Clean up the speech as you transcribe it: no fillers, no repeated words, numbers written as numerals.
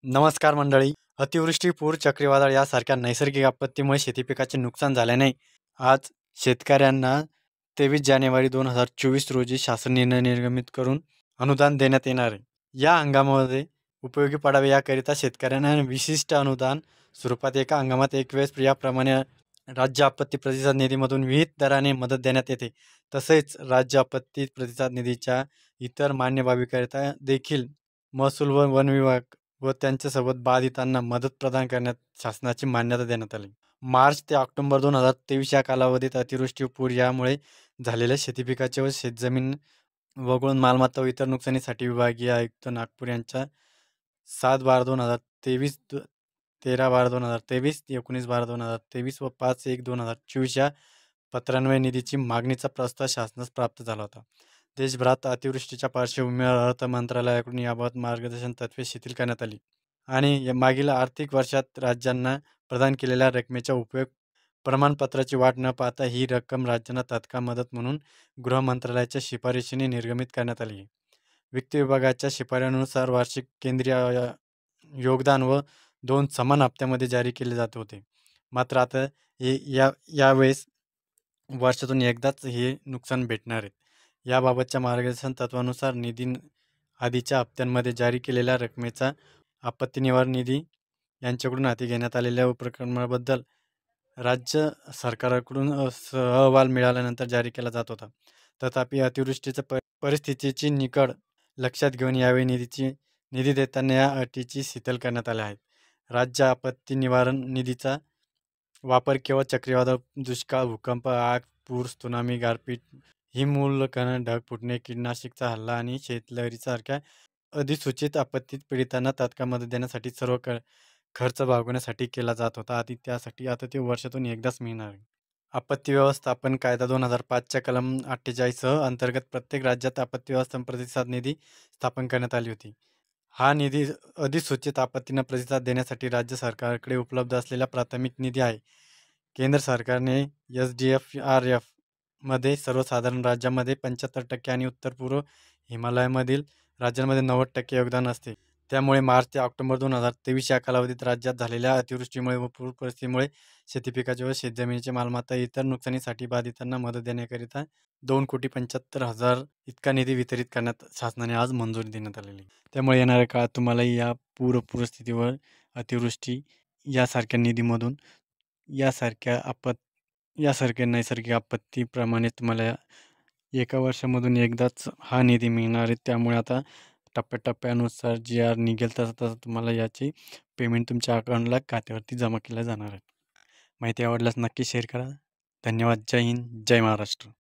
नमस्कार मंडळी. अतिवृष्टी, पूर, चक्रीवादळ यासारख्या नैसर्गिक आपत्तीमुळे शेतीपिकाचे नुकसान झाल्याने आज शेतकऱ्यांना 23 जानेवारी 2024 रोजी शासन निर्णय निर्गमित करून अनुदान देण्यात येणार आहे. या हंगामामध्ये उपयोगी पडावे याकरिता शेतकऱ्यांना विशिष्ट अनुदान स्वरूपात एका हंगामात एक वेळेस याप्रमाणे राज्य आपत्ती प्रतिसाद निधीमधून विहित दराने मदत देण्यात येते. तसेच राज्य आपत्ती प्रतिसाद निधीच्या इतर मान्य बाबीकरिता देखील महसूल व वन विभाग व त्यांच्यासोबत बाधितांना मदत प्रदान करण्यात शासनाची मान्यता देण्यात आली. मार्च ते ऑक्टोबर 2023 या कालावधीत अतिवृष्टी व पूर यामुळे झालेल्या शेतीपिकाचे व शेतजमीन वगळून मालमत्ता व इतर नुकसानीसाठी विभागीय आयुक्त नागपूर यांच्या 7/12/2023, 13/12/2023, 19/12/2023 व 5/1/2024 या पत्रान्वये निधीची मागणीचा प्रस्ताव शासनास प्राप्त झाला होता. देशभरात अतिवृष्टीच्या पार्श्वभूमीवर अर्थ मंत्रालयाकडून याबाबत मार्गदर्शन तत्त्वे शिथिल करण्यात आली आणि मागील आर्थिक वर्षात राज्यांना प्रदान केलेल्या रकमेचा उपयोग प्रमाणपत्राची वाट न पाहता ही रक्कम राज्यांना तात्काळ मदत म्हणून गृह मंत्रालयाच्या शिफारशीने निर्गमित करण्यात आली आहे. वित्त विभागाच्या शिफारशीनुसार वार्षिक केंद्रीय योगदान व 2 समान हप्त्यामध्ये जारी केले जात होते. मात्र आता यावेळेस वर्षातून एकदाच हे नुकसान भेटणार आहे. याबाबतच्या मार्गदर्शन तत्वानुसार निधी आधीच्या हप्त्यांमध्ये जारी केलेल्या रकमेचा आपत्ती निवारण निधी यांच्याकडून हाती घेण्यात आलेल्या उपक्रमाबद्दल राज्य सरकारकडून अहवाल मिळाल्यानंतर जारी केला जात होता. तथापि अतिवृष्टीच्या परिस्थितीची निकड लक्षात घेऊन यावेळी निधी देताना या अटीची शिथिल करण्यात आल्या आहेत. राज्य आपत्ती निवारण निधीचा वापर केवळ चक्रीवादळ, दुष्काळ, भूकंप, आग, पूर, त्सुनामी, गारपीट, हिमस्खलन, ढग फुटणे, कीटकनाशकाचा हल्ला आणि शेतलहरीसारख्या अधिसूचित आपत्तीत पीडितांना तात्काळ मदत देण्यासाठी सर्व खर्च भागवण्यासाठी केला जात होता. त्यासाठी आता ते वर्षातून एकदाच मिळणार आहे. आपत्ती व्यवस्थापन कायदा 2005च्या कलम 48 अंतर्गत प्रत्येक राज्यात आपत्ती व्यवस्थापन प्रतिसाद निधी स्थापन करण्यात आली होती. हा निधी अधिसूचित आपत्तींना प्रतिसाद देण्यासाठी राज्य सरकारकडे उपलब्ध असलेला प्राथमिक निधी आहे. केंद्र सरकारने SDFRF मध्ये सर्वसाधारण राज्यांमध्ये 75% आणि उत्तर पूर्व हिमालयामधील राज्यांमध्ये 90% योगदान असते. त्यामुळे मार्च ते ऑक्टोबर 2023 या कालावधीत राज्यात झालेल्या अतिवृष्टीमुळे व पूर परिस्थितीमुळे शेतीपिकाचे व शेतजमिनीची मालमत्ता इतर नुकसानीसाठी बाधितांना मदत देण्याकरिता 2,75,00,000 इतका निधी वितरित करण्यात शासनाने आज मंजुरी देण्यात आलेली. त्यामुळे येणाऱ्या काळात तुम्हालाही या पूरस्थितीवर अतिवृष्टी यासारख्या निधीमधून यासारख्या नैसर्गिक आपत्तीप्रमाणे तुम्हाला एका वर्षामधून एकदाच हा निधी मिळणार आहे. त्यामुळे आता टप्प्याटप्प्यानुसार जी निघेल तसं तुम्हाला याची पेमेंट तुमच्या अकाउंटला खात्यावरती जमा केल्या जाणार आहे. माहिती आवडल्यास नक्की शेअर करा. धन्यवाद. जय हिंद, जय महाराष्ट्र.